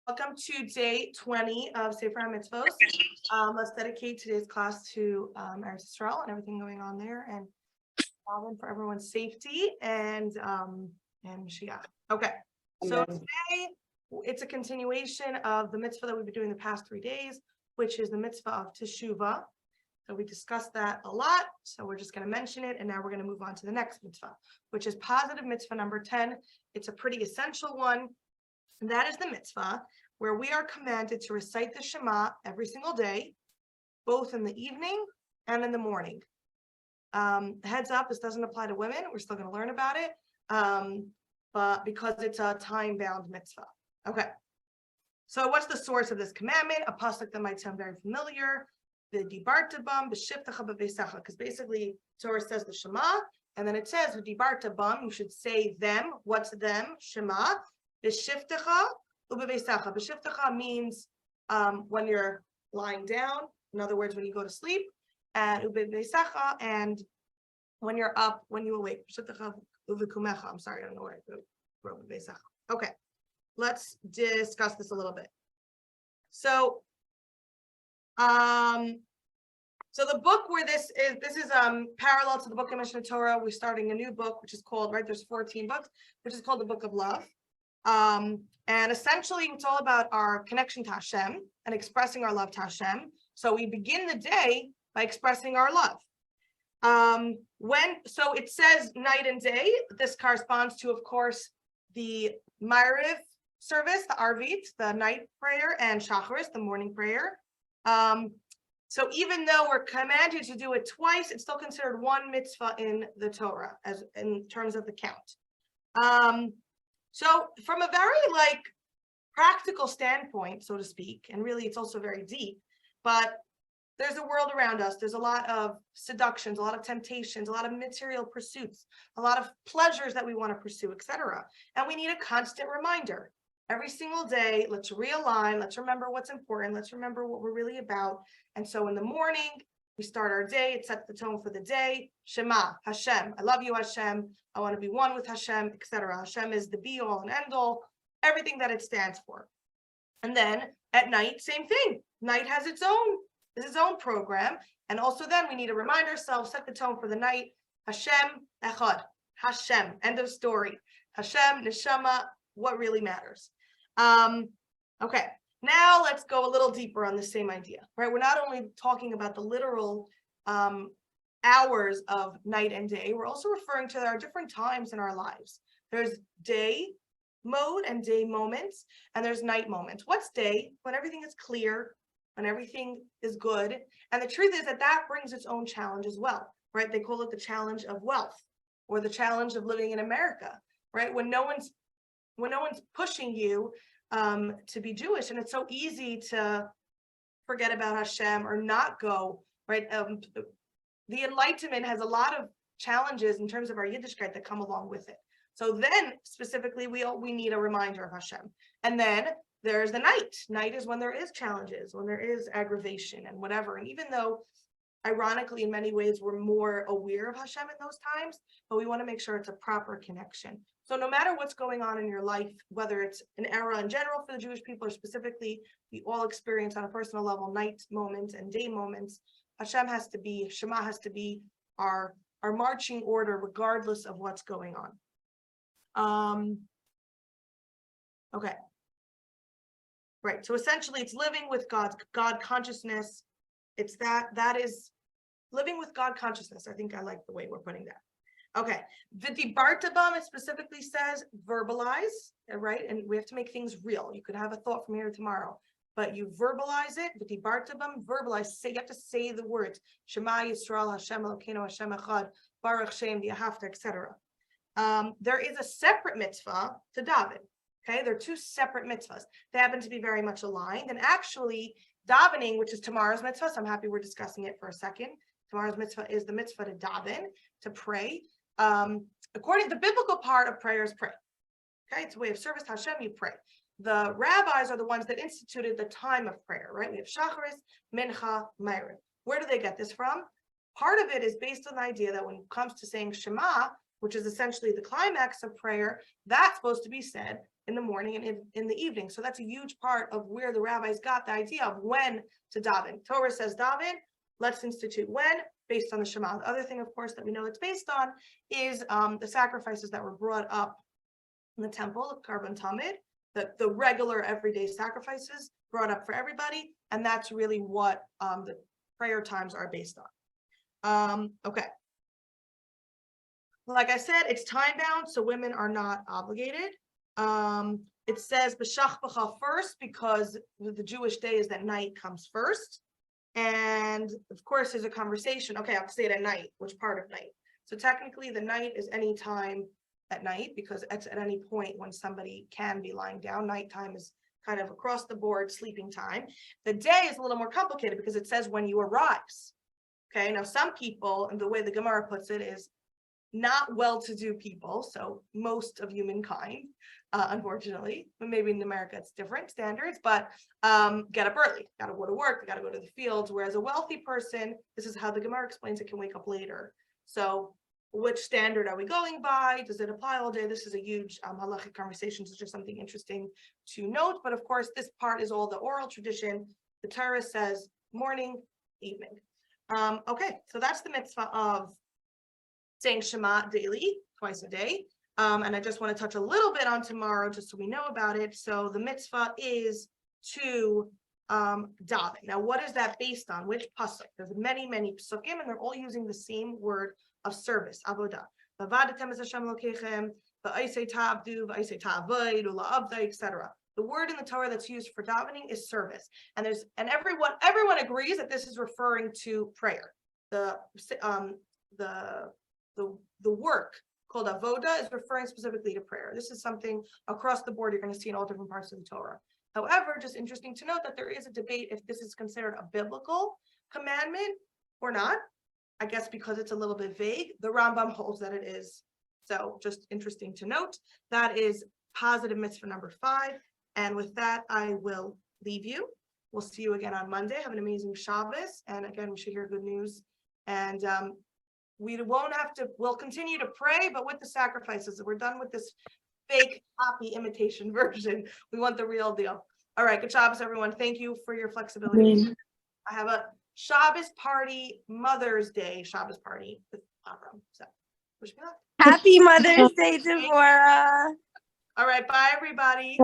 Welcome to day 20 of Sefer Hamitzvot. Let's dedicate today's class to Eretz Yisrael and everything going on there, and for everyone's safety and Mashiach. Okay, so today it's a continuation of the mitzvah that we've been doing the past 3 days, which is the mitzvah of Teshuvah. So we discussed that a lot, so we're just going to mention it, and now we're going to move on to the next mitzvah, which is positive mitzvah number 10. It's a pretty essential one. And that is the mitzvah where we are commanded to recite the Shema every single day, both in the evening and in the morning. Heads up, this doesn't apply to women. We're still going to learn about it, but because it's a time-bound mitzvah. Okay. So what's the source of this commandment? A pasuk that might sound very familiar. The dibarta bam b'shivtecha b'veisecha, because basically Torah says the Shema, and then it says the dibarta bam. You should say them. What's them? Shema. B'shivtecha u'b'veisecha. B'shivtecha means when you're lying down. In other words, when you go to sleep, and u'b'veisecha, and when you're up, when you awake. B'shivtecha u'v'kumecha. I'm sorry, I don't know where I wrote b'veisecha. Okay, let's discuss this a little bit. So the book where this is parallel to the book of Mishnah Torah. We're starting a new book, which is called, there's 14 books, which is called the Book of Love. And essentially it's all about our connection to Hashem and expressing our love to Hashem. So we begin the day by expressing our love. So it says night and day. This corresponds to, of course, the Ma'ariv service, the Arvit, the night prayer, and Shacharis, the morning prayer. So even though we're commanded to do it twice, it's still considered one mitzvah in the Torah, as in terms of the count. So from a very practical standpoint, so to speak, and really it's also very deep, but there's a world around us. There's a lot of seductions, a lot of temptations, a lot of material pursuits, a lot of pleasures that we want to pursue, etc. And we need a constant reminder. Every single day, let's realign, let's remember what's important, let's remember what we're really about. And so in the morning, we start our day, it sets the tone for the day. Shema, Hashem, I love you, Hashem, I want to be one with Hashem, etc. Hashem is the be-all and end-all, everything that it stands for. And then at night, same thing. Night has its own program. And also then we need to remind ourselves, set the tone for the night. Hashem, Echad, Hashem, end of story. Hashem, Neshama, what really matters. Okay, now let's go a little deeper on the same idea, right? We're not only talking about the literal hours of night and day, we're also referring to our different times in our lives. There's day mode and day moments, and there's night moments. What's day? When everything is clear, when everything is good. And the truth is that brings its own challenge as well, right? They call it the challenge of wealth, or the challenge of living in America, right? When no one's pushing you to be Jewish, and it's so easy to forget about Hashem or not go, right? The Enlightenment has a lot of challenges in terms of our Yiddishkeit that come along with it. So then specifically, we need a reminder of Hashem. And then there's the night. Night is when there is challenges, when there is aggravation and whatever. And even though, ironically, in many ways, we're more aware of Hashem in those times, but we want to make sure it's a proper connection. So no matter what's going on in your life, whether it's an era in general for the Jewish people or specifically, we all experience on a personal level night moments and day moments. Hashem has to be, Shema has to be our marching order regardless of what's going on. Okay. Right, so essentially it's living with God consciousness. It's that is living with God consciousness. I think I like the way we're putting that. Okay, the dibarta bam, it specifically says verbalize, right? And we have to make things real. You could have a thought from here to tomorrow, but you verbalize it. The dibarta bam, verbalize. You have to say the words. Shema Yisrael, Hashem Elokeinu, Hashem Echad, Baruch Shem, V'ahavta, etc. There is a separate mitzvah to daven. Okay, they're two separate mitzvahs. They happen to be very much aligned. And actually, davening, which is tomorrow's mitzvah, so I'm happy we're discussing it for a second. Tomorrow's mitzvah is the mitzvah to daven, to pray. According to the biblical part of prayer is pray. Okay, it's a way of service to Hashem, you pray. The rabbis are the ones that instituted the time of prayer, right? We have Shacharis, Mincha, Ma'ariv. Where do they get this from? Part of it is based on the idea that when it comes to saying Shema, which is essentially the climax of prayer, that's supposed to be said in the morning and in the evening. So that's a huge part of where the rabbis got the idea of when to daven. Torah says daven, let's institute when, based on the Shema. The other thing, of course, that we know it's based on is the sacrifices that were brought up in the temple of Karban Tamid, the regular everyday sacrifices brought up for everybody. And that's really what the prayer times are based on. Okay. Like I said, it's time bound, so women are not obligated. It says b'shach b'cha first because the Jewish day is that night comes first. And of course, there's a conversation. Okay, I'll say it at night. Which part of night? So technically, the night is any time at night because it's at any point when somebody can be lying down. Nighttime is kind of across the board sleeping time. The day is a little more complicated because it says when you arise. Okay, now some people, and the way the Gemara puts it is not well-to-do people, so most of humankind, unfortunately, but maybe in America it's different standards, but get up early, got to go to work, got to go to the fields, whereas a wealthy person, this is how the Gemara explains it, can wake up later. So which standard are we going by? Does it apply all day? This is a huge halachic conversation, so just something interesting to note, but of course this part is all the oral tradition. The Torah says morning, evening. Okay, so that's the mitzvah of saying Shema daily, twice a day. And I just want to touch a little bit on tomorrow, just so we know about it. So the mitzvah is to daven. Now, what is that based on? Which pasuk? There's many, many pasukim, and they're all using the same word of service, avodah. Etc. The word in the Torah that's used for davening is service, and everyone agrees that this is referring to prayer. The work called avoda is referring specifically to prayer. This is something across the board you're going to see in all different parts of the Torah. However, just interesting to note that there is a debate if this is considered a biblical commandment or not. I guess because it's a little bit vague. The Rambam holds that it is. So just interesting to note. That is positive mitzvah number 5. And with that, I will leave you. We'll see you again on Monday. Have an amazing Shabbos. And again, we should hear good news. And we'll continue to pray, but with the sacrifices. We're done with this fake copy imitation version. We want the real deal. All right, good Shabbos, everyone. Thank you for your flexibility. I have a Shabbos party, Mother's Day Shabbos party with Avram. So wish me luck. Happy Mother's Day, Devorah. All right, bye everybody.